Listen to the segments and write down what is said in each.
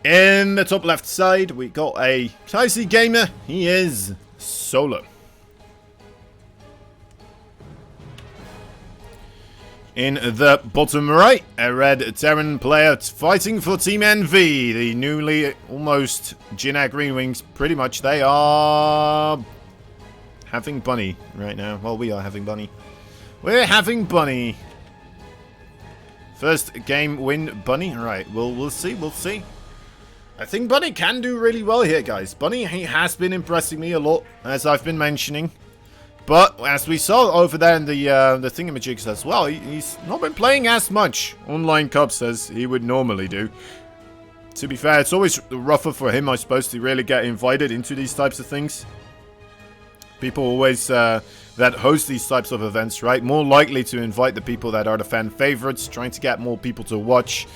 In the top left side, we got a Kaiser gamer. He is solo. In the bottom right, a red Terran player fighting for Team NV. The newly almost Jinak Green Wings. Pretty much, they are having bunny right now. Well, we are having bunny. We're having bunny. First game win, bunny. All right, we'll see. We'll see. I think Bunny can do really well here, guys. Bunny, he has been impressing me a lot, as I've been mentioning. But, as we saw over there in the thingamajigs as well, he's not been playing as much online cups as he would normally do. To be fair, it's always rougher for him, I suppose, to really get invited into these types of things. People always, that host these types of events, right? More likely to invite the people that are the fan favorites, trying to get more people to watch.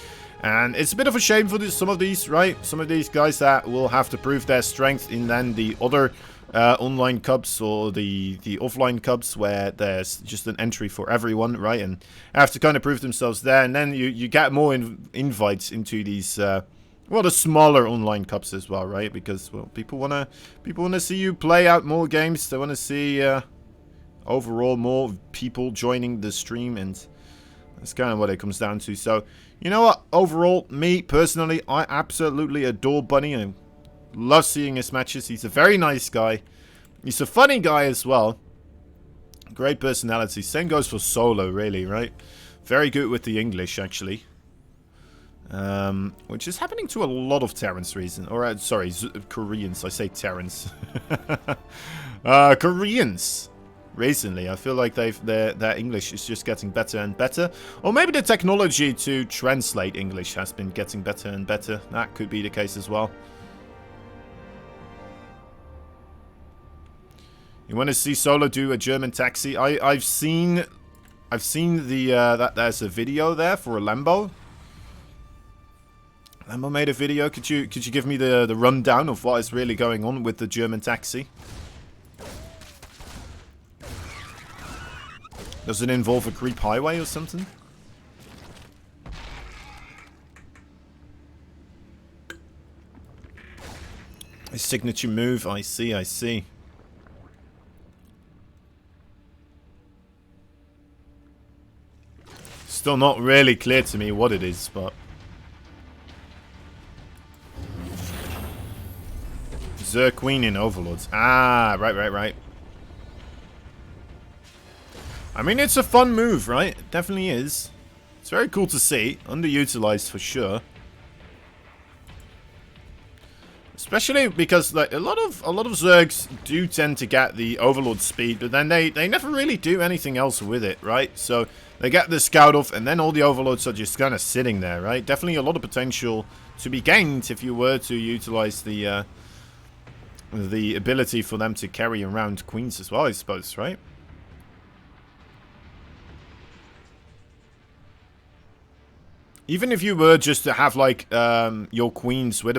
And it's a bit of a shame for some of these, right? Some of these guys that will have to prove their strength in then the other online cups or the offline cups where there's just an entry for everyone, right? And have to kind of prove themselves there. And then you get more invites into these, well, the smaller online cups as well, right? Because, well, people wanna see you play out more games. They want to see overall more people joining the stream, and that's kind of what it comes down to. So, you know what? Overall, me, personally, I absolutely adore Bunny. I love seeing his matches. He's a very nice guy. He's a funny guy as well. Great personality. Same goes for Solo, really, right? Very good with the English, actually. Which is happening to a lot of Terrans recently. Or, sorry, Koreans. I say Terrans. Koreans. Recently, I feel like their English is just getting better and better. Or maybe the technology to translate English has been getting better and better. That could be the case as well. You want to see Solo do a German taxi? I've seen the that there's a video there for a Lambo. Lambo made a video. Could you give me the rundown of what is really going on with the German taxi? Does it involve a creep highway or something? A signature move, I see, I see. Still not really clear to me what it is, but... Zer Queen in Overlords. Ah, right. I mean, it's a fun move, right? It definitely is. It's very cool to see. Underutilized for sure. Especially because like a lot of Zergs do tend to get the Overlord speed, but then they never really do anything else with it, right? So they get the scout off, and then all the Overlords are just kind of sitting there, right? Definitely a lot of potential to be gained if you were to utilize the ability for them to carry around queens as well, I suppose, right? Even if you were just to have like your queens with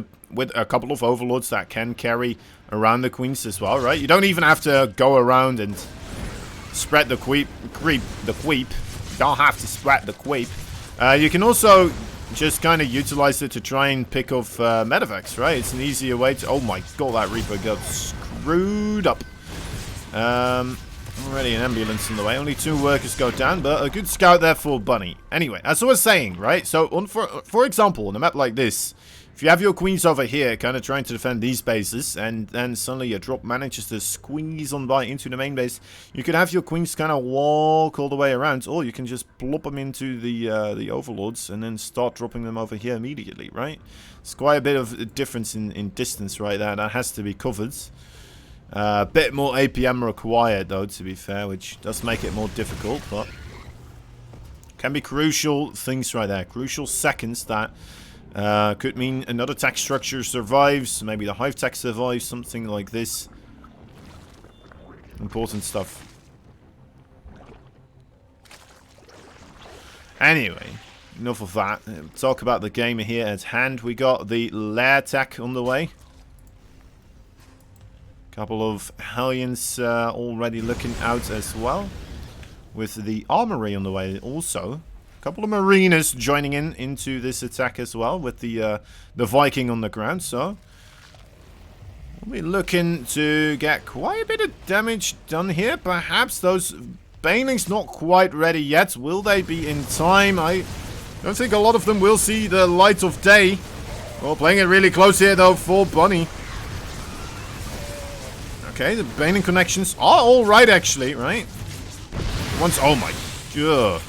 a couple of overlords that can carry around the queens as well, right? You don't even have to go around and spread the queep. You don't have to spread the queep. You can also just kind of utilize it to try and pick off medevacs, right? It's an easier way to... Oh my god, that Reaper got screwed up. Already an ambulance in the way. Only 2 workers go down, but a good scout there for Bunny. Anyway, as I was saying, right? So, for example, on a map like this, if you have your queens over here, kind of trying to defend these bases, and then suddenly your drop manages to squeeze on by into the main base, you could have your queens kind of walk all the way around, or you can just plop them into the overlords and then start dropping them over here immediately, right? It's quite a bit of a difference in distance right there. That has to be covered. A bit more APM required, though, to be fair, which does make it more difficult, but can be crucial things right there. Crucial seconds that could mean another tech structure survives, maybe the hive tech survives, something like this. Important stuff. Anyway, enough of that. Talk about the game here at hand. We got the lair tech on the way. Couple of Hellions already looking out as well. With the armory on the way also. A couple of mariners joining into this attack as well, with the Viking on the ground. So we'll be looking to get quite a bit of damage done here. Perhaps those banelings not quite ready yet. Will they be in time? I don't think a lot of them will see the light of day. Well, playing it really close here though for Bunny. Okay, the baneling connections are all right actually, right? Once, oh my god.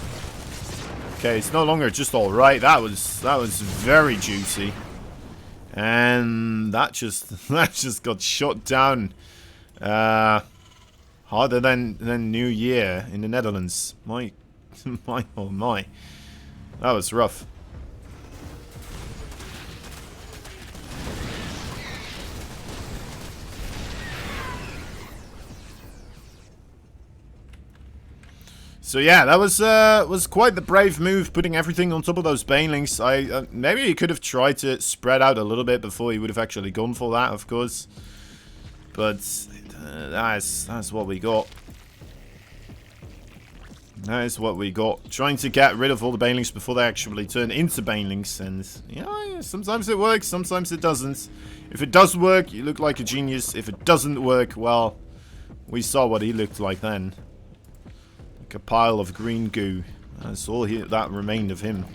Okay, it's no longer just all right. That was very juicy, and that just got shot down harder than New Year in the Netherlands. My oh my, that was rough. So yeah, that was quite the brave move, putting everything on top of those banelings. Maybe he could have tried to spread out a little bit before he would have actually gone for that, of course. But that's what we got. That is what we got. Trying to get rid of all the banelings before they actually turn into banelings, and yeah, sometimes it works, sometimes it doesn't. If it does work, you look like a genius. If it doesn't work, well, we saw what he looked like then. A pile of green goo. That's all that remained of him.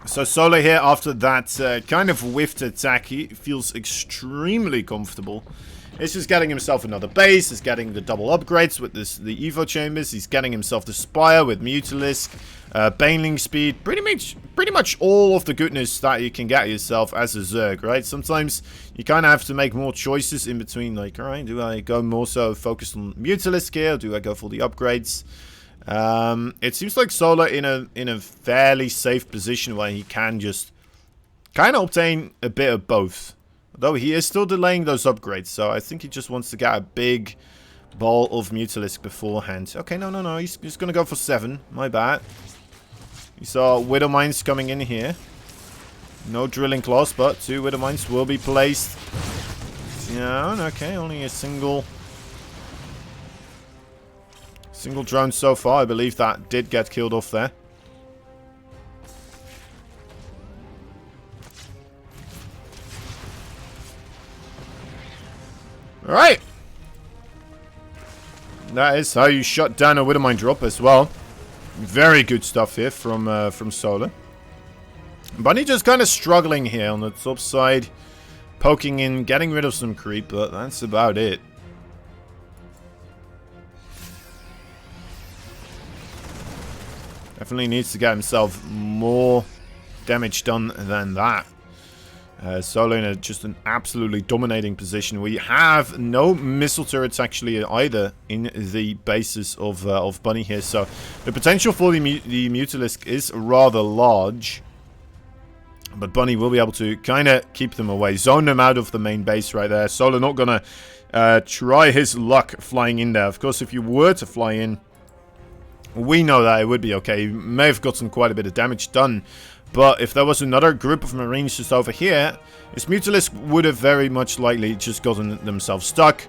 So Solo here, after that kind of whiffed attack, he feels extremely comfortable. He's just getting himself another base. He's getting the double upgrades with the Evo chambers. He's getting himself the Spire with Mutalisk, Baneling speed. Pretty much all of the goodness that you can get yourself as a Zerg, right? Sometimes you kind of have to make more choices in between. Like, all right, do I go more so focused on Mutalisk here, or do I go for the upgrades? It seems like Solar in a fairly safe position where he can just kind of obtain a bit of both. Though he is still delaying those upgrades, so I think he just wants to get a big ball of Mutalisk beforehand. Okay, no, he's going to go for 7. My bad. You saw Widow Mines coming in here. No Drilling Claws, but 2 Widow Mines will be placed. Yeah, okay, only a single drone so far. I believe that did get killed off there. Alright. That is how you shut down a Widowmine drop as well. Very good stuff here from Solar. Bunny just kind of struggling here on the top side. Poking in, getting rid of some creep, but that's about it. Definitely needs to get himself more damage done than that. Solo in just an absolutely dominating position. We have no missile turrets actually either in the bases of Bunny here, so the potential for the Mutalisk is rather large. But Bunny will be able to kind of keep them away, zone them out of the main base right there. Solo not gonna try his luck flying in there. Of course, if you were to fly in, we know that it would be okay. You may have gotten quite a bit of damage done. But if there was another group of Marines just over here, his Mutalisk would have very much likely just gotten themselves stuck.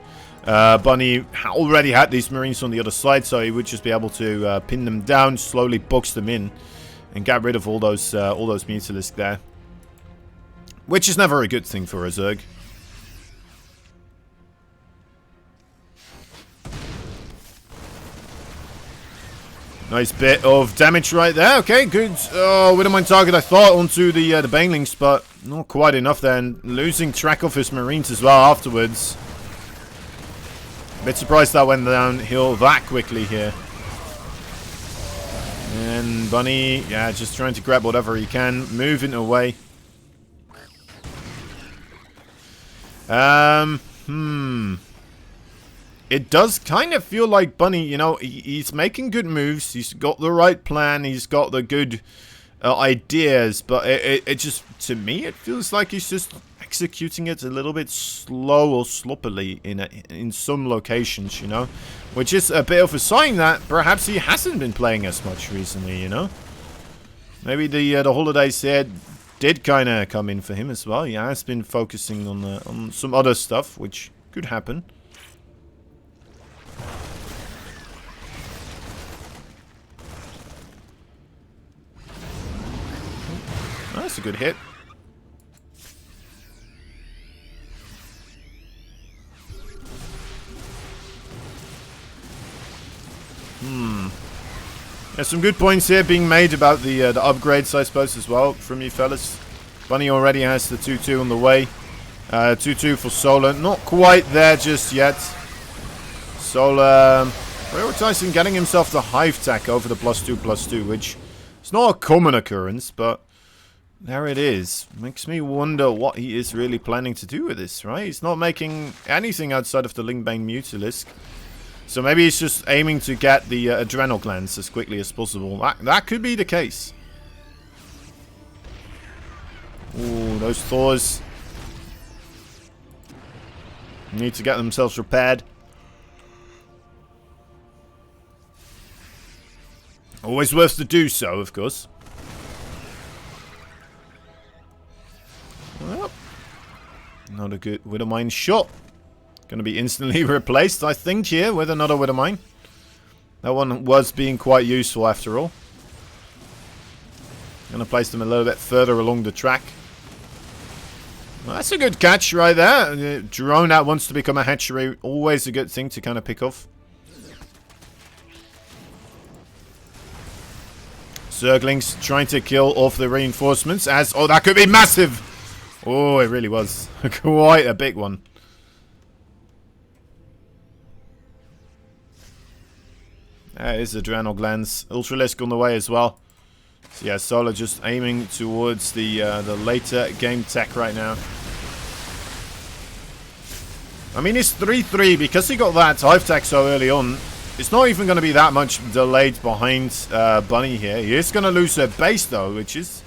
Bunny already had these Marines on the other side, so he would just be able to pin them down, slowly box them in, and get rid of all those Mutalisk there. Which is never a good thing for a Zerg. Nice bit of damage right there. Okay, good. Oh, Widowmine target, I thought, onto the Banelings, but not quite enough there. And losing track of his Marines as well afterwards. A bit surprised that went downhill that quickly here. And Bunny, yeah, just trying to grab whatever he can, moving away. It does kind of feel like Bunny, you know, he's making good moves. He's got the right plan. He's got the good ideas. But it just, to me, it feels like he's just executing it a little bit slow or sloppily in some locations, you know. Which is a bit of a sign that perhaps he hasn't been playing as much recently, you know. Maybe the holidays here did kind of come in for him as well. He has been focusing on some other stuff, which could happen. that's a good hit. There's some good points here being made about the upgrades, I suppose, as well, from you fellas. Bunny already has the 2-2 on the way. 2-2 for Solar. Not quite there just yet. Solar prioritizing getting himself the Hive Tech over the +2/+2, which is not a common occurrence, but there it is. Makes me wonder what he is really planning to do with this, right? He's not making anything outside of the Lingbane Mutalisk. So maybe he's just aiming to get the adrenal glands as quickly as possible. That could be the case. Ooh, those Thors need to get themselves repaired. Always worth to do so, of course. Well, not a good Widowmine shot. Going to be instantly replaced, I think, here with another Widowmine. That one was being quite useful after all. Going to place them a little bit further along the track. Well, that's a good catch right there. A drone that wants to become a hatchery, always a good thing to kind of pick off. Zerglings trying to kill off the reinforcements as... Oh, that could be massive! Oh, it really was. Quite a big one. There is adrenal glands. Ultralisk on the way as well. So yeah, Solar just aiming towards the later game tech right now. I mean, it's 3-3 because he got that Hive Tech so early on. It's not even going to be that much delayed behind Bunny here. He is going to lose a base though, which is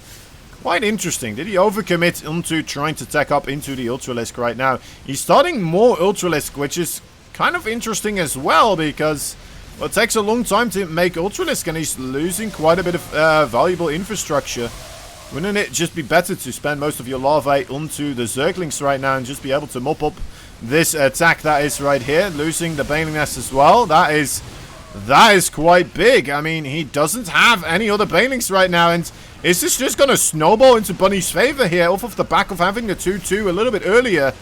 quite interesting. Did he overcommit into trying to tech up into the Ultralisk right now? He's starting more Ultralisk, which is kind of interesting as well because... Well, it takes a long time to make Ultralisk, and he's losing quite a bit of valuable infrastructure. Wouldn't it just be better to spend most of your larvae onto the Zerglings right now and just be able to mop up this attack that is right here? Losing the Baneling Nest as well. That is quite big. I mean, he doesn't have any other Banelings right now, and is this just going to snowball into Bunny's favor here off of the back of having the 2-2 a little bit earlier?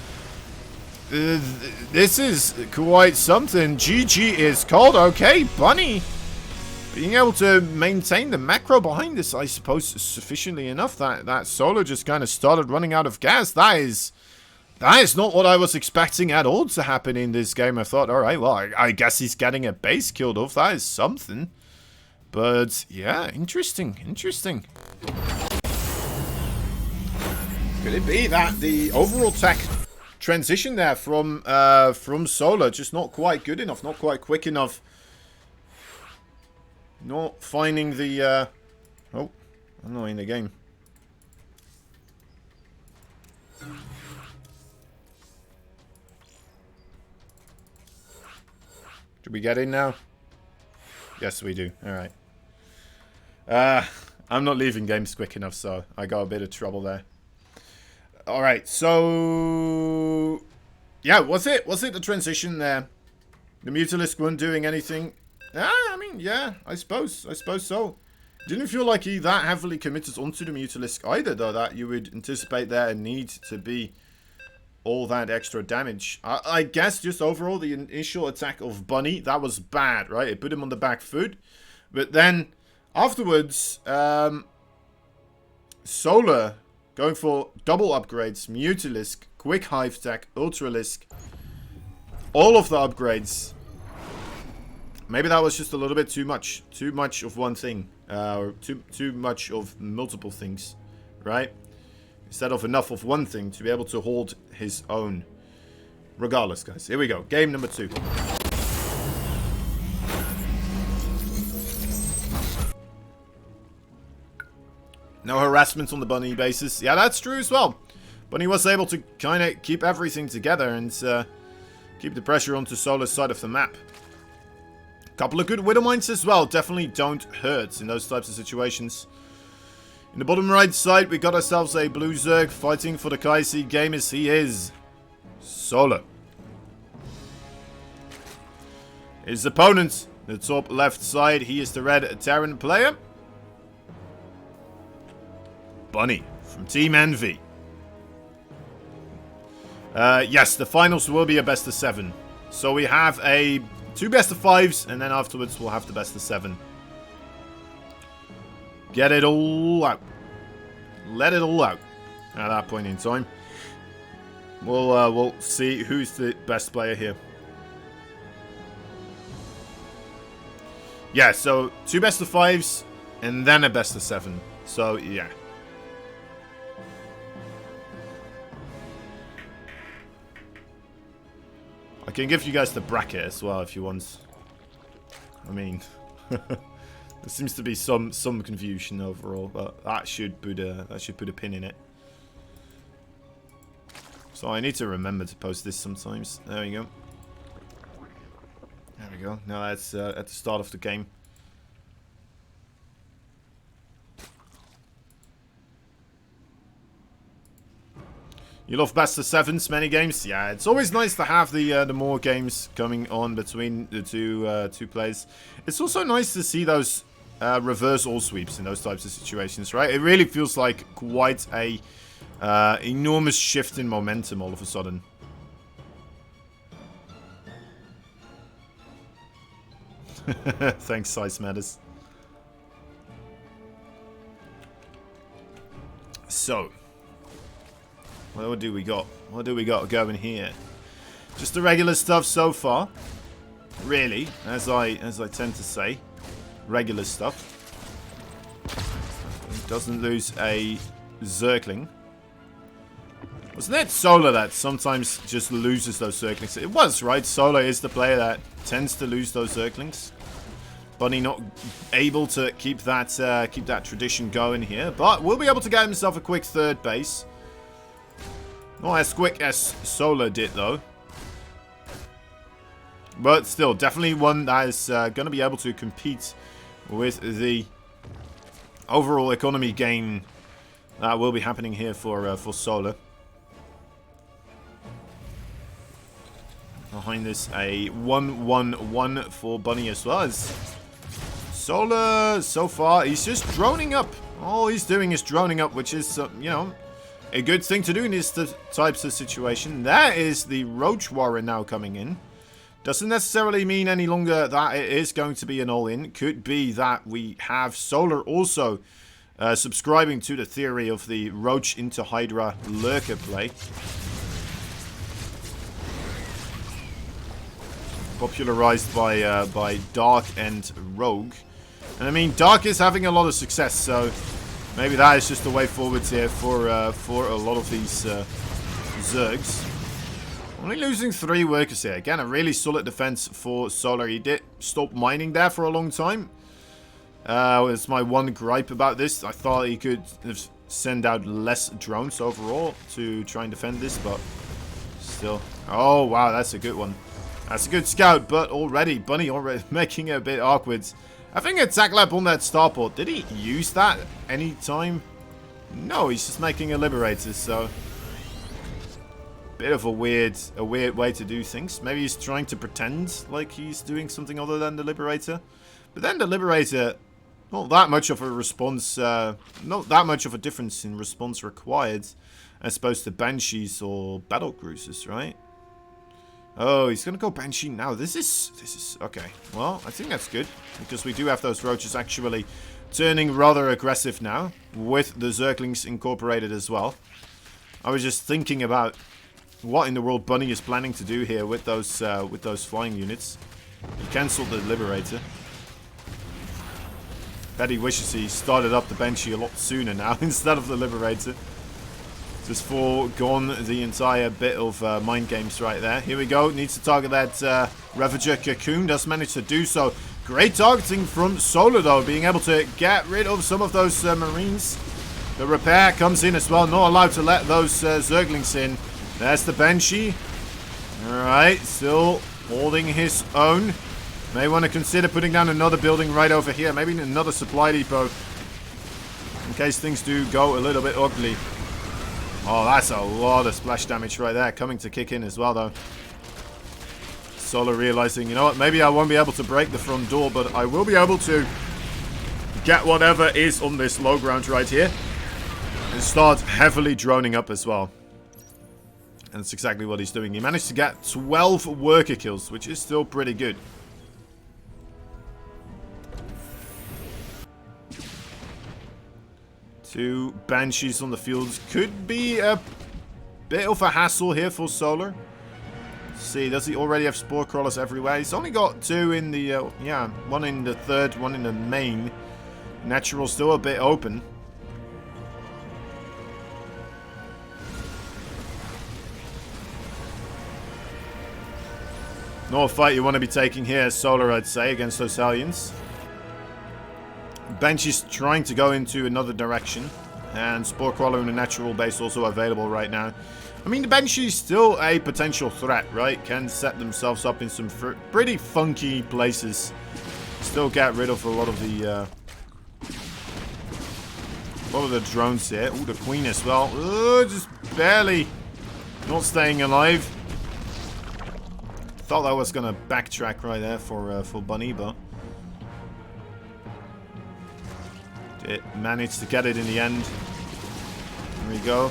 This is quite something. GG is called. Okay, Bunny being able to maintain the macro behind this, I suppose, sufficiently enough that Solar just kind of started running out of gas. That is not what I was expecting at all to happen in this game. I thought, all right, well, I guess he's getting a base killed off. That is something. But yeah, interesting. Could it be that the overall tech transition there from Solar just not quite good enough, not quite quick enough, not finding the oh, I'm not in the game. Should we get in now? Yes, we do. All right. I'm not leaving games quick enough, so I got a bit of trouble there. Alright, so... Yeah, was it the transition there? The Mutalisk weren't doing anything? I mean, yeah, I suppose so. Didn't feel like he that heavily committed onto the Mutalisk either, though, that you would anticipate there need to be all that extra damage. I guess just overall, the initial attack of Bunny, that was bad, right? It put him on the back foot. But then, afterwards, Solar... going for double upgrades, Mutalisk, Quick Hive Tech, Ultralisk. All of the upgrades. Maybe that was just a little bit too much. Too much of one thing. Or too much of multiple things. Right? Instead of enough of one thing to be able to hold his own. Regardless, guys. Here we go. Game number 2. No harassment on the Bunny basis. Yeah, that's true as well. Bunny was able to kind of keep everything together and keep the pressure onto Solar's side of the map. A couple of good Widowmines as well. Definitely don't hurt in those types of situations. In the bottom right side, we got ourselves a Blue Zerg fighting for the Kaisi game as he is Solar. His opponent, the top left side, he is the red Terran player. Bunny from Team Envy. Yes, the finals will be a best of 7. So we have a 2 best of 5s, and then afterwards we'll have the best of 7. Get it all out. Let it all out. At that point in time, we'll see who's the best player here. Yeah, so 2 best of 5s, and then a best of 7. So yeah. I can give you guys the bracket as well if you want. I mean, there seems to be some confusion overall, but that should put a pin in it. So I need to remember to post this sometimes. There we go. There we go. Now that's at the start of the game. You love best of 7s, many games? Yeah, it's always nice to have the more games coming on between the two players. It's also nice to see those reverse all sweeps in those types of situations, right? It really feels like quite a enormous shift in momentum all of a sudden. Thanks, Size Matters. So, what do we got? What do we got going here? Just the regular stuff so far. Really, as I tend to say, regular stuff. Doesn't lose a Zergling. Wasn't it Solar that sometimes just loses those Zerglings? It was, right? Solar is the player that tends to lose those Zerglings. Bunny not able to keep that tradition going here, but will be able to get himself a quick 3rd base. Not as quick as Solar did, though. But still, definitely one that is going to be able to compete with the overall economy gain that will be happening here for Solar. Behind this, a 1-1-1 for Bunny as well. As Solar, so far, he's just droning up. All he's doing is droning up, which is, you know, a good thing to do in these types of situation. That is the Ro4 now coming in. Doesn't necessarily mean any longer that it is going to be an all-in. Could be that we have Solar also subscribing to the theory of the Roach into Hydra lurker play. Popularized by Dark and Rogue. And I mean, Dark is having a lot of success, so maybe that is just the way forwards here for a lot of these Zergs. Only losing 3 workers here. Again, a really solid defense for Solar. He did stop mining there for a long time. It's my one gripe about this. I thought he could send out less drones overall to try and defend this, but still. Oh, wow, that's a good one. That's a good scout, but already, Bunny already making it a bit awkward. I think attack lab on that starport. Did he use that any time? No, he's just making a Liberator, so bit of a weird way to do things. Maybe he's trying to pretend like he's doing something other than the Liberator. But then the Liberator, not that much of a response, not that much of a difference in response required as opposed to Banshees or Battle Cruisers, right? Oh, he's gonna go Banshee now. This is okay. Well, I think that's good because we do have those roaches actually turning rather aggressive now with the Zerglings incorporated as well. I was just thinking about what in the world Bunny is planning to do here with those flying units. He cancelled the Liberator. Bet he wishes he started up the Banshee a lot sooner now instead of the Liberator. Just foregone the entire bit of mind games right there. Here we go. Needs to target that Ravager Cocoon. Does manage to do so. Great targeting from Solar, though. Being able to get rid of some of those Marines. The repair comes in as well. Not allowed to let those Zerglings in. There's the Banshee. Alright. Still holding his own. May want to consider putting down another building right over here. Maybe another supply depot. In case things do go a little bit ugly. Oh, that's a lot of splash damage right there. Coming to kick in as well, though. Solar realizing, you know what, maybe I won't be able to break the front door, but I will be able to get whatever is on this low ground right here. start heavily droning up as well. And that's exactly what he's doing. He managed to get 12 worker kills, which is still pretty good. Two Banshees on the fields could be a bit of a hassle here for Solar. Let's see, does he already have Spore Crawlers everywhere? He's only got two in the, yeah, one in the third, one in the main. Natural still a bit open. Not a fight you want to be taking here, Solar, I'd say, against those Hellions. Banshee's trying to go into another direction. And Spore Crawler in the natural base also available right now. I mean, the Banshee's still a potential threat, right? Can set themselves up in some pretty funky places. Still get rid of a lot of the drones here. Ooh, the Queen as well. Just barely not staying alive. Thought I was gonna backtrack right there for Bunny, but it managed to get it in the end. There we go.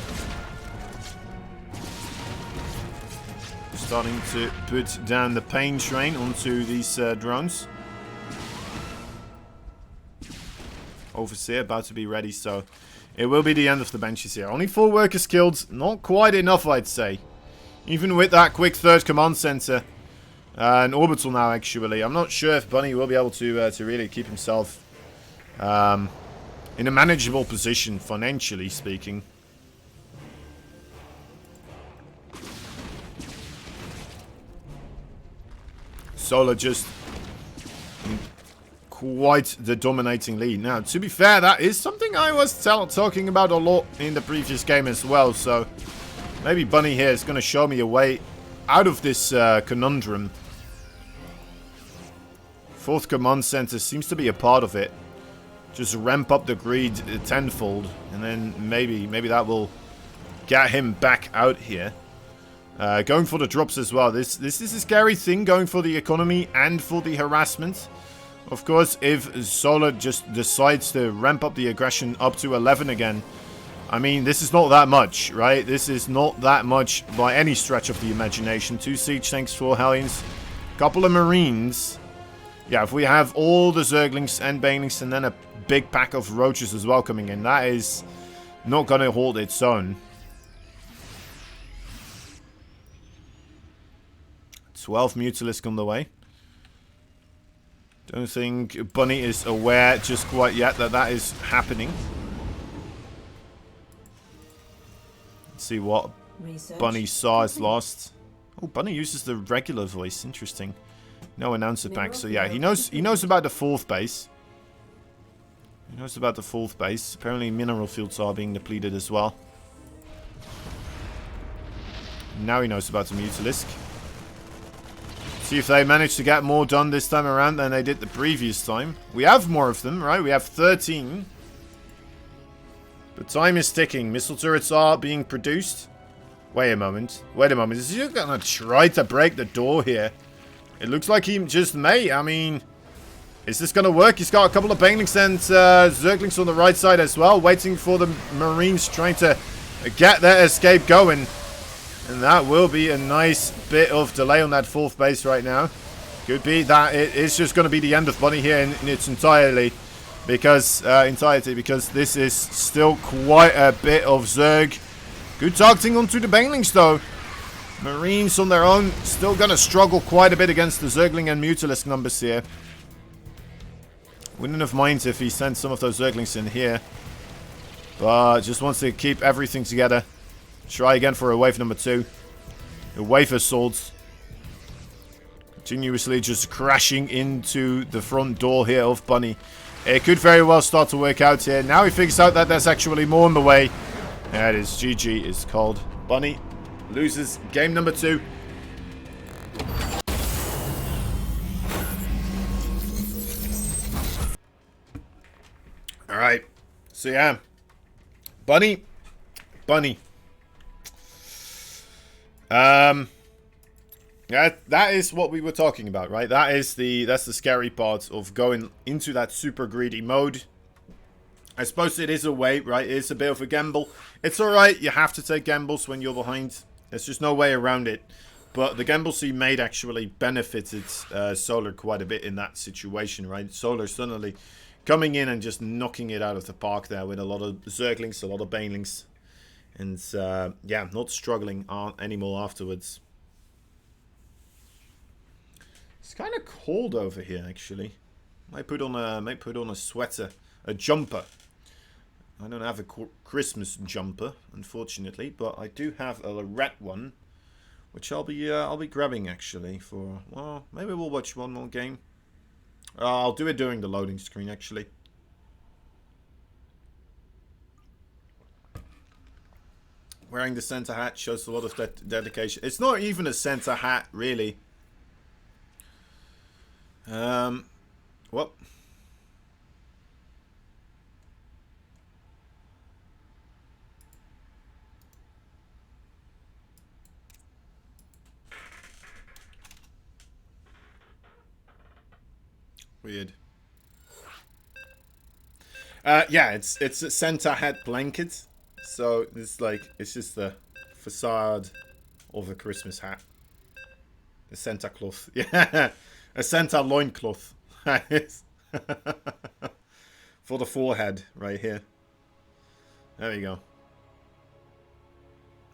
Starting to put down the pain train onto these drones. Overseer about to be ready, so it will be the end of the Banshees here. Only 4 workers killed, not quite enough, I'd say. Even with that quick third command center. An orbital now, actually. I'm not sure if Bunny will be able to really keep himself in a manageable position, financially speaking. Solar just in quite the dominating lead. Now, to be fair, that is something I was talking about a lot in the previous game as well. So maybe Bunny here is going to show me a way out of this conundrum. 4th command center seems to be a part of it. Just ramp up the greed tenfold, and then maybe that will get him back out here. Going for the drops as well. This is a scary thing, going for the economy and for the harassment. Of course, if Solar just decides to ramp up the aggression up to 11 again, I mean, this is not that much, right? This is not that much by any stretch of the imagination. 2 siege tanks, 4 Hellions, couple of Marines. Yeah, if we have all the Zerglings and Banelings and then a big pack of Roaches as well coming in, that is not going to hold its own. 12 Mutalisk on the way. Don't think Bunny is aware just quite yet that that is happening. Let's see what Bunny saw as lost. Oh, Bunny uses the regular voice. Interesting. No announcer pack. So yeah, he knows about the 4th base. He knows about the 4th base. Apparently mineral fields are being depleted as well. Now he knows about the Mutalisk. See if they manage to get more done this time around than they did the previous time. We have more of them, right? We have 13. But time is ticking. Missile turrets are being produced. Wait a moment. Wait a moment. Is he gonna try to break the door here? It looks like he just may. I mean, is this gonna work? He's got a couple of Banelings and Zerglings on the right side as well, waiting for the Marines trying to get their escape going. And that will be a nice bit of delay on that 4th base right now. Could be that it is just going to be the end of Bunny here in its entirety, because this is still quite a bit of Zerg. Good targeting onto the Banelings though. Marines on their own still going to struggle quite a bit against the Zergling and Mutalisk numbers here. Wouldn't have minded if he sent some of those Zerglings in here, but just wants to keep everything together. Try again for a wave number 2. A wave assault. Continuously just crashing into the front door here of Bunny. It could very well start to work out here. Now he figures out that there's actually more on the way. There it is. GG is called. Bunny loses game number 2. Alright. So yeah. Bunny. Yeah, that is what we were talking about, right? That's the scary part of going into that super greedy mode. I suppose it is a way, right? It's a bit of a gamble. It's alright, you have to take gambles when you're behind. There's just no way around it. But the gambles he made actually benefited Solar quite a bit in that situation, right? Solar suddenly coming in and just knocking it out of the park there with a lot of Zerglings, a lot of Banelings. And yeah, not struggling anymore afterwards. It's kind of cold over here, actually. Might put on a sweater, a jumper. I don't have a Christmas jumper, unfortunately, but I do have a red one, which I'll be grabbing actually for. Well, maybe we'll watch one more game. I'll do it during the loading screen actually. Wearing the Santa hat shows a lot of dedication. It's not even a Santa hat, really. What? Weird. Yeah, it's a Santa hat blanket. So it's like it's just the facade of a Christmas hat. A Santa cloth. Yeah. A Santa loincloth. For the forehead right here. There we go.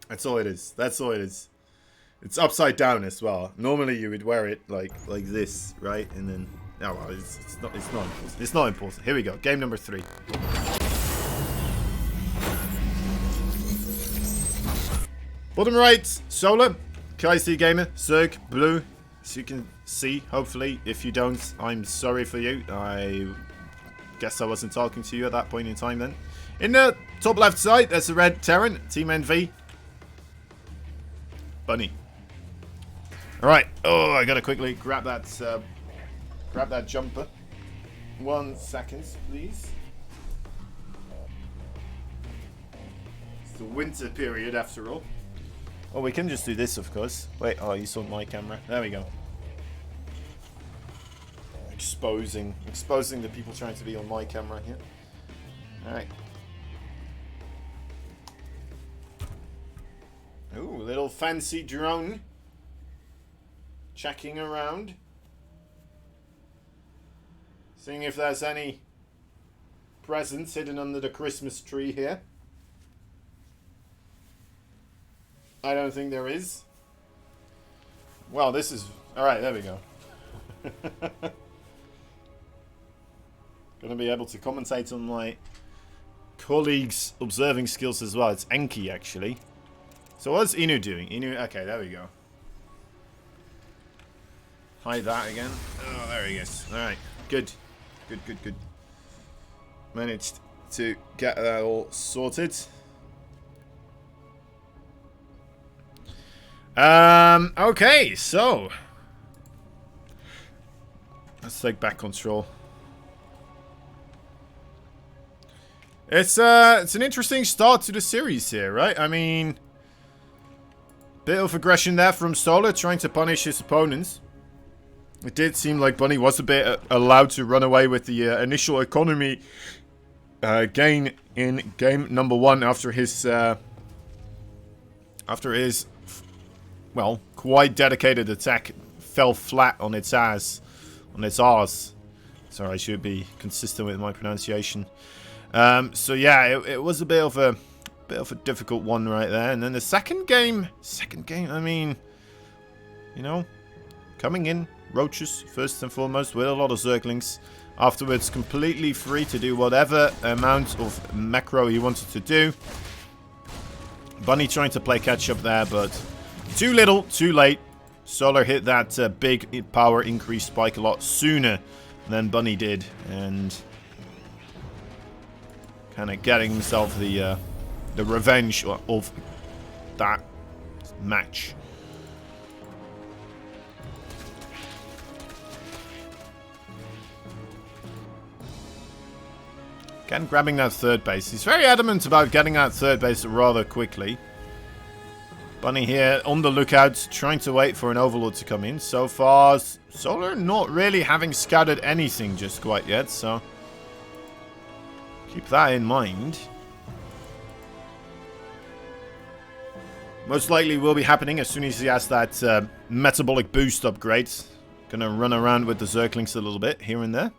That's all it is. That's all it is. It's upside down as well. Normally you would wear it like this, right? And then oh well, it's not important. It's not important. Here we go. Game number 3. Bottom right, Solar, KC Gamer, Zerg, Blue. As you can see, hopefully. If you don't, I'm sorry for you. I guess I wasn't talking to you at that point in time then. In the top left side, there's a red Terran, Team NV. Bunny. Alright. Oh, I gotta quickly grab that jumper. 1 second, please. It's the winter period after all. Oh, we can just do this, of course. Wait, oh, you saw my camera. There we go. Exposing the people trying to be on my camera here. Alright. Ooh, little fancy drone. Checking around. Seeing if there's any presents hidden under the Christmas tree here. I don't think there is. Well, this is... Alright, there we go. Gonna be able to commentate on my colleagues' observing skills as well. It's Enki, actually. So what's Inu doing? Inu... Okay, there we go. Hide that again. Oh, there he is. Alright, good. Good. Managed to get that all sorted. Okay, so let's take back control. It's an interesting start to the series here, right? I mean, bit of aggression there from Solar, trying to punish his opponents. It did seem like Bunny was a bit allowed to run away with the initial economy gain in game number 1 after his well, quite dedicated attack fell flat on its ass. On its arse. Sorry, I should be consistent with my pronunciation. So yeah, it was a bit of a difficult one right there. And then the second game, I mean, you know, coming in, roaches first and foremost, with a lot of Zerglings. Afterwards, completely free to do whatever amount of macro he wanted to do. Bunny trying to play catch up there, but too little, too late. Solar hit that big power increase spike a lot sooner than Bunny did, and kind of getting himself the revenge of that match. Again, grabbing that third base. He's very adamant about getting that third base rather quickly. Bunny here on the lookout, trying to wait for an Overlord to come in. So far, Solar not really having scouted anything just quite yet, so Keep that in mind. Most likely will be happening as soon as he has that metabolic boost upgrade. Gonna run around with the Zerglings a little bit here and there.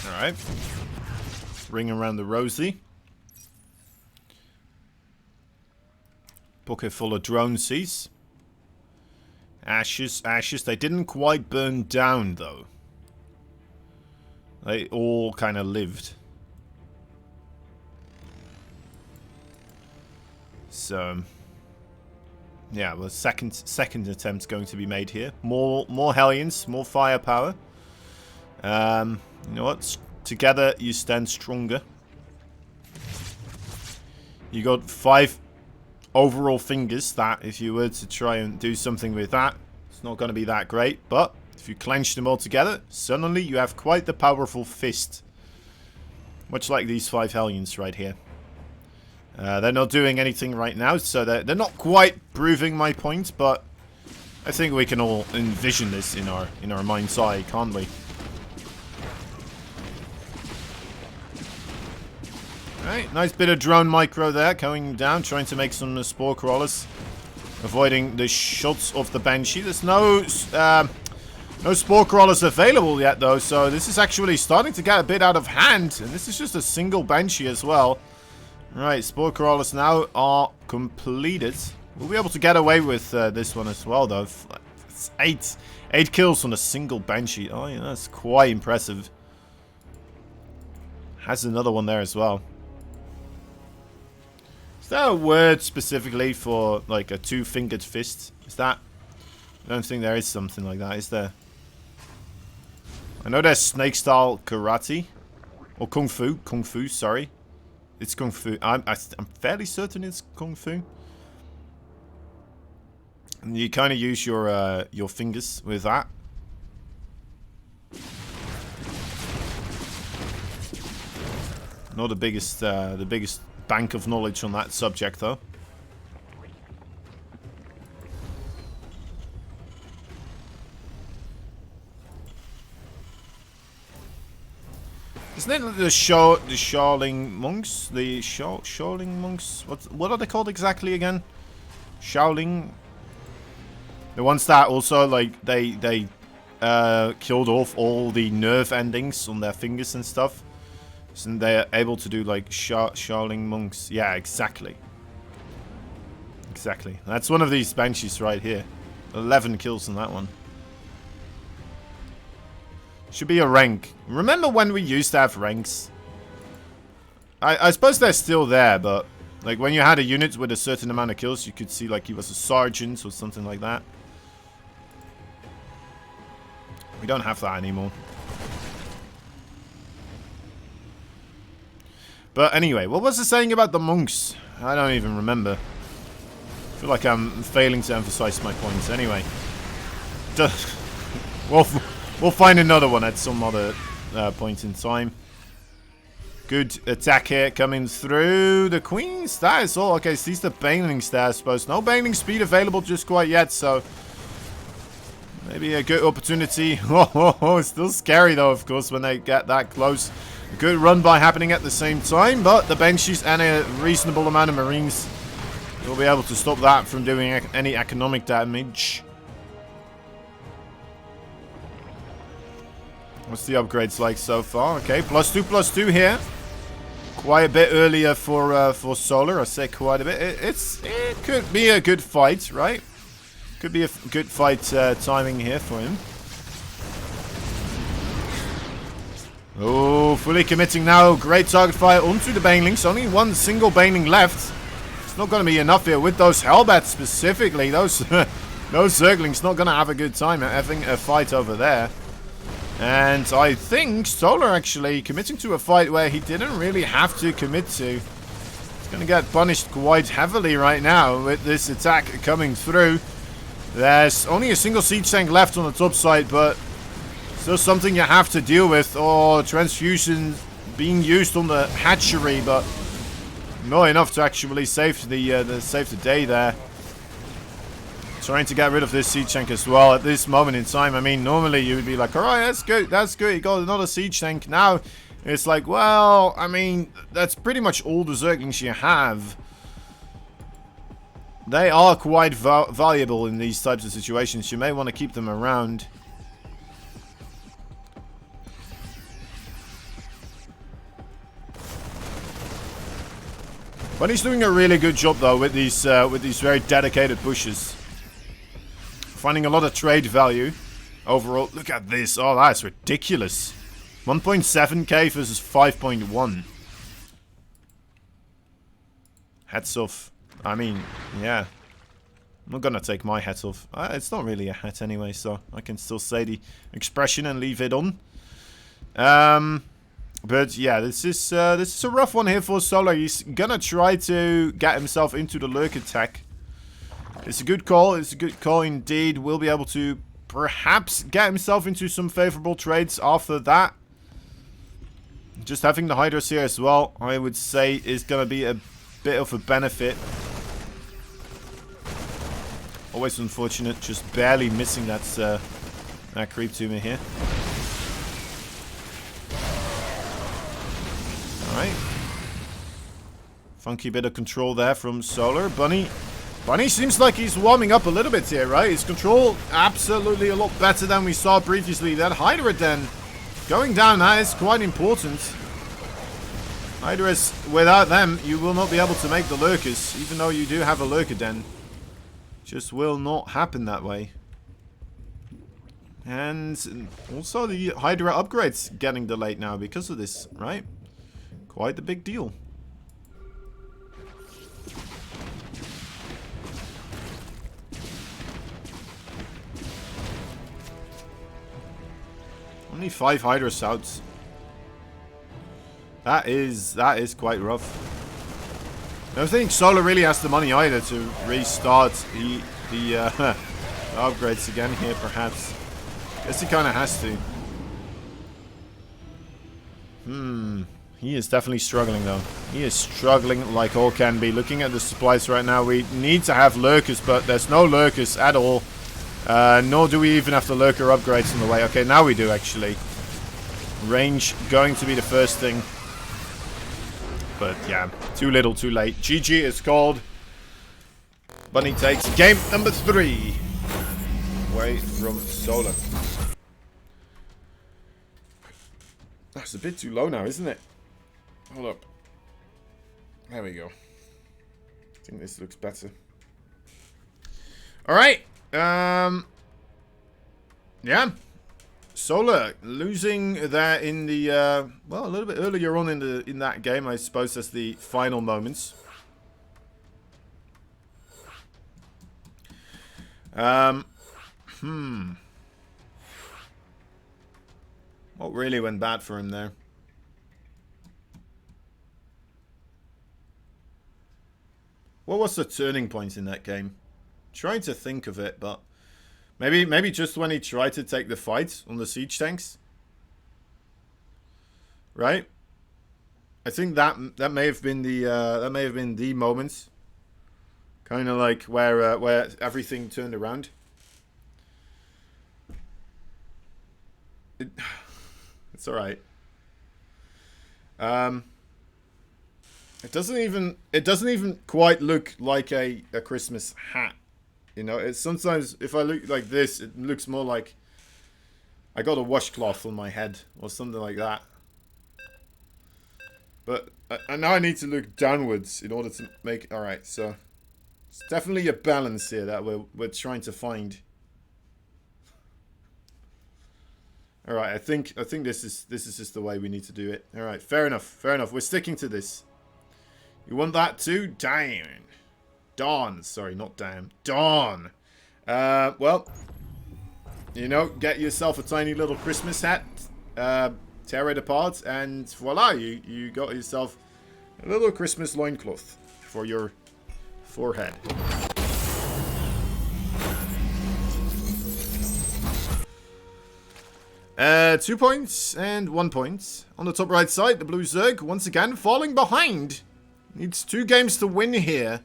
Alright. Ring around the rosy. Bucket full of drone seeds. Ashes, ashes. They didn't quite burn down, though. They all kind of lived. So, yeah, well, second attempt going to be made here. More Hellions, more firepower. You know what? Together you stand stronger. You got 5 overall fingers. That if you were to try and do something with that, it's not going to be that great. But if you clench them all together, suddenly you have quite the powerful fist. Much like these 5 Hellions right here. They're not doing anything right now, so they're not quite proving my point. But I think we can all envision this in our mind's eye, can't we? Right, nice bit of drone micro there, going down, trying to make some spore crawlers. Avoiding the shots of the Banshee. There's no spore crawlers available yet, though, so this is actually starting to get a bit out of hand. And this is just a single Banshee as well. Right, spore crawlers now are completed. We'll be able to get away with this one as well, though. It's 8 kills on a single Banshee. Oh, yeah, that's quite impressive. Has another one there as well. Is there a word specifically for, like, a 2-fingered fist? Is that... I don't think there is something like that, is there? I know there's snake-style karate. Or kung fu. Kung fu, sorry. It's kung fu. I'm fairly certain it's kung fu. And you kind of use your fingers with that. Not the biggest bank of knowledge on that subject, though. Isn't it the Shaoling monks? The Shaoling monks? What are they called exactly again? Shaoling. The ones that also, like, they killed off all the nerve endings on their fingers and stuff. So they're able to do, like, Shaoling monks. Yeah, exactly. Exactly. That's one of these Banshees right here. 11 kills on that one. Should be a rank. Remember when we used to have ranks? I suppose they're still there, but... like, when you had a unit with a certain amount of kills, you could see, like, he was a sergeant or something like that. We don't have that anymore. But anyway, what was it saying about the monks? I don't even remember. I feel like I'm failing to emphasize my points. Anyway. We'll find another one at some other point in time. Good attack here coming through. The Queen's that is all. Okay, so these are the Banelings there, I suppose. No Baneling speed available just quite yet, so... maybe a good opportunity. It's still scary, though, of course, when they get that close. A good run by happening at the same time, but the Banshees and a reasonable amount of Marines will be able to stop that from doing any economic damage. What's the upgrades like so far? Okay, +2/+2 here. Quite a bit earlier for Solar. I say quite a bit. It could be a good fight, right? Could be a good fight timing here for him. Oh, fully committing now. Great target fire onto the Banelings. Only one single Baneling left. It's not going to be enough here with those Hellbats specifically. Those Zerglings not going to have a good time having a fight over there. And I think Solar actually committing to a fight where he didn't really have to commit to. going to get punished quite heavily right now with this attack coming through. There's only a single siege tank left on the top side, but still something you have to deal with. Or transfusion being used on the hatchery, but not enough to actually save the day there. Trying to get rid of this siege tank as well at this moment in time. I mean, normally you would be like, alright, that's good, you got another siege tank. Now, it's like, well, I mean, that's pretty much all the Zerglings you have. They are quite valuable in these types of situations. You may want to keep them around. But he's doing a really good job, though, with these very dedicated pushes. Finding a lot of trade value overall. Look at this. Oh, that's ridiculous. 1.7k versus 5.1. Hats off. I mean, yeah. I'm not gonna take my hat off. It's not really a hat anyway, so I can still say the expression and leave it on. But yeah, this is a rough one here for Solar. He's gonna try to get himself into the lurk attack. It's a good call. It's a good call indeed. We'll be able to perhaps get himself into some favorable trades after that. Just having the Hydras here as well, I would say, is going to be a bit of a benefit. Always unfortunate, just barely missing that creep tumor here. Alright. Funky bit of control there from Solar. Bunny seems like he's warming up a little bit here, right? His control absolutely a lot better than we saw previously. That Hydra Den going down, that is quite important. Hydras, without them, you will not be able to make the lurkers, even though you do have a lurker den. Just will not happen that way. And also the Hydra upgrades getting delayed now because of this, right? Quite a big deal. Only 5 Hydra Souths. That is quite rough. I don't think Solar really has the money either to restart the upgrades again here, perhaps. Guess he kind of has to. He is definitely struggling, though. He is struggling like all can be. Looking at the supplies right now, we need to have lurkers, but there's no lurkers at all. Nor do we even have the lurker upgrades on the way. Okay, now we do, actually. Range going to be the first thing. But, yeah, too little, too late. GG is called. Bunny takes game number 3. Away from Solar. That's a bit too low now, isn't it? Hold up. There we go. I think this looks better. Alright. Yeah. Solar losing there in the well, a little bit earlier on in that game, I suppose. That's the final moments. What really went bad for him there? What was the turning point in that game? Trying to think of it, but maybe just when he tried to take the fight on the siege tanks, right? I think that may have been the moment, kind of like where everything turned around. It's all right. It doesn't even quite look like a Christmas hat. You know, it's sometimes if I look like this, it looks more like I got a washcloth on my head or something like that. But now I need to look downwards in order to make. All right, so it's definitely a balance here that we're trying to find. All right, I think this is just the way we need to do it. All right, fair enough, fair enough. We're sticking to this. You want that too? Damn. Dawn. Sorry, not damn. Dawn. Well, you know, get yourself a tiny little Christmas hat. Tear it apart, and voila, you got yourself a little Christmas loincloth. for your forehead. 2 points and 1 point. On the top right side, the blue Zerg, once again, falling behind. Needs 2 games to win here.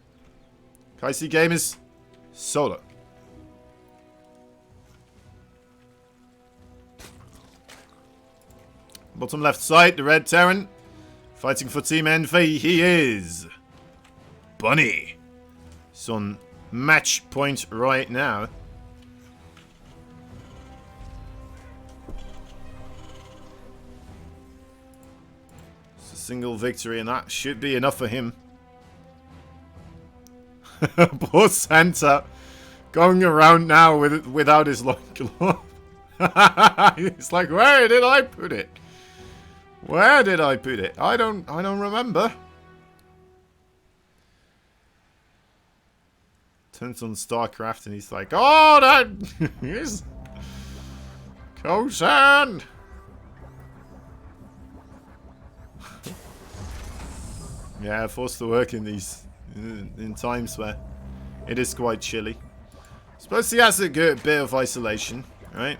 Kaisi game is solo. Bottom left side, the red Terran. Fighting for Team Envy, he is Bunny. He's on match point right now. It's a single victory and that should be enough for him. Poor Santa. Going around now without his long glove. He's like, where did I put it? Where did I put it? I don't remember. Turns on StarCraft and he's like, oh, that is Kosan. Yeah, forced to work in these in times where it is quite chilly. Suppose he has a good bit of isolation, right?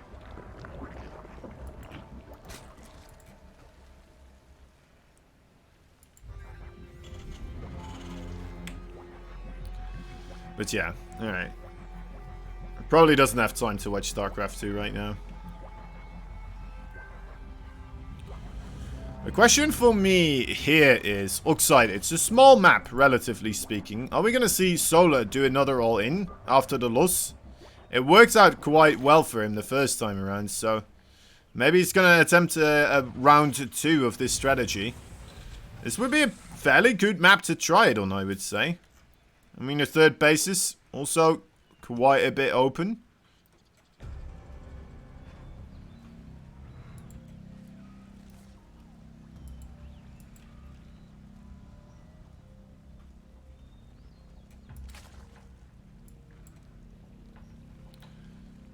But yeah, alright. Probably doesn't have time to watch StarCraft 2 right now. The question for me here is, Oxide, it's a small map, relatively speaking. Are we going to see Solar do another all-in after the loss? It worked out quite well for him the first time around, so maybe he's going to attempt a round 2 of this strategy. This would be a fairly good map to try it on, I would say. I mean, the third base is also quite a bit open.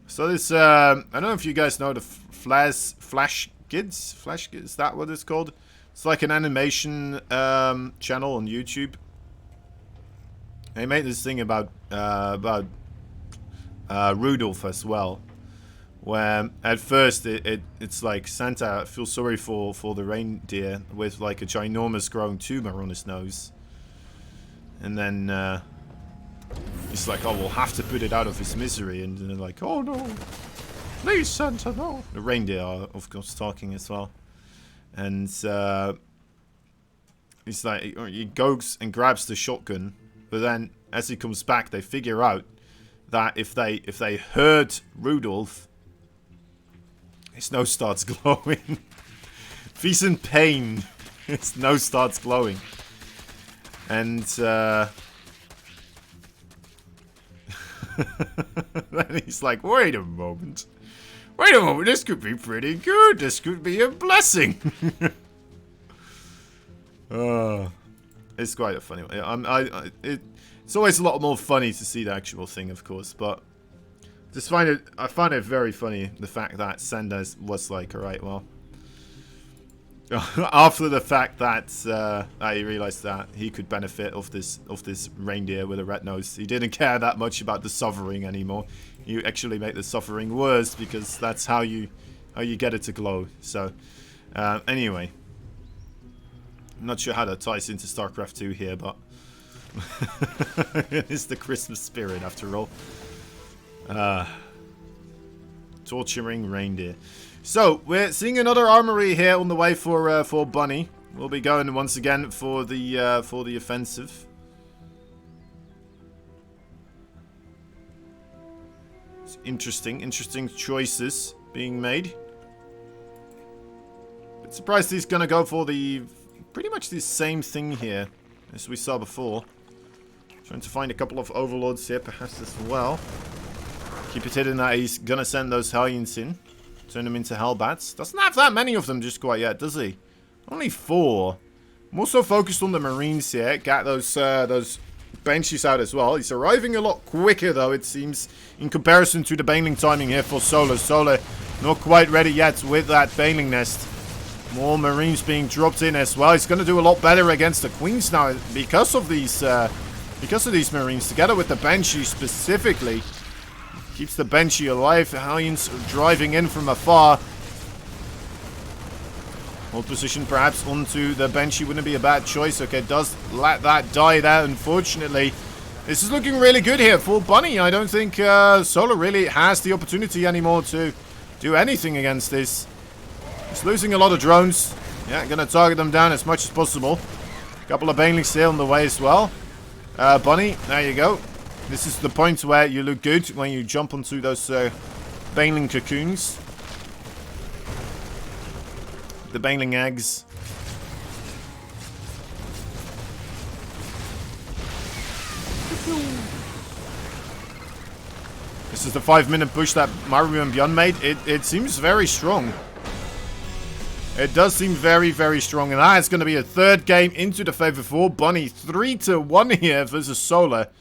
So this, I don't know if you guys know the Flash Kids? Flash Kids, is that what it's called? It's like an animation channel on YouTube. They made this thing about Rudolph as well, where at first it's like Santa feels sorry for the reindeer with like a ginormous growing tumor on his nose, and then he's like, oh, we'll have to put it out of his misery, and they're like, oh no, please Santa, no. The reindeer are of course talking as well, and he's like, he goes and grabs the shotgun. But then, as he comes back, they figure out that if they hurt Rudolph, his nose starts glowing. If he's in pain, his nose starts glowing. And then he's like, wait a moment, this could be pretty good. This could be a blessing. It's quite a funny one. It's always a lot more funny to see the actual thing, of course, but I find it very funny, the fact that Sanders was like, alright, well, after the fact that he realized that he could benefit of this reindeer with a red nose, he didn't care that much about the suffering anymore. You actually make the suffering worse because that's how you get it to glow. So anyway. I'm not sure how that ties into StarCraft 2 here, but it's the Christmas spirit after all. Torturing reindeer. So we're seeing another armory here on the way for Bunny. We'll be going once again for the offensive. It's interesting choices being made. Bit surprised he's gonna go for the pretty much the same thing here as we saw before. Trying to find a couple of overlords here perhaps as well. Keep it hidden that he's gonna send those Hellions in. Turn them into Hellbats. Doesn't have that many of them just quite yet, does he? Only 4. I'm also focused on the Marines here. Get those Banshees out as well. He's arriving a lot quicker though, it seems, in comparison to the Baneling timing here for Solar. Solar not quite ready yet with that Baneling nest. More Marines being dropped in as well. He's going to do a lot better against the Queens now because of these Marines, together with the Banshee specifically. Keeps the Banshee alive. The Hellions driving in from afar. Hold position perhaps onto the Banshee wouldn't be a bad choice. Okay, does let that die there, unfortunately. This is looking really good here for Bunny. I don't think Solar really has the opportunity anymore to do anything against this. He's losing a lot of drones. Yeah, gonna target them down as much as possible. A couple of Banelings still on the way as well. Bunny, there you go. This is the point where you look good when you jump onto those Baneling cocoons. The Baneling eggs. This is the 5-minute push that Mario and Beyond made. It seems very strong. It does seem very, very strong. And that is going to be a third game into the favor for Bunny. 3-1 here versus Solar.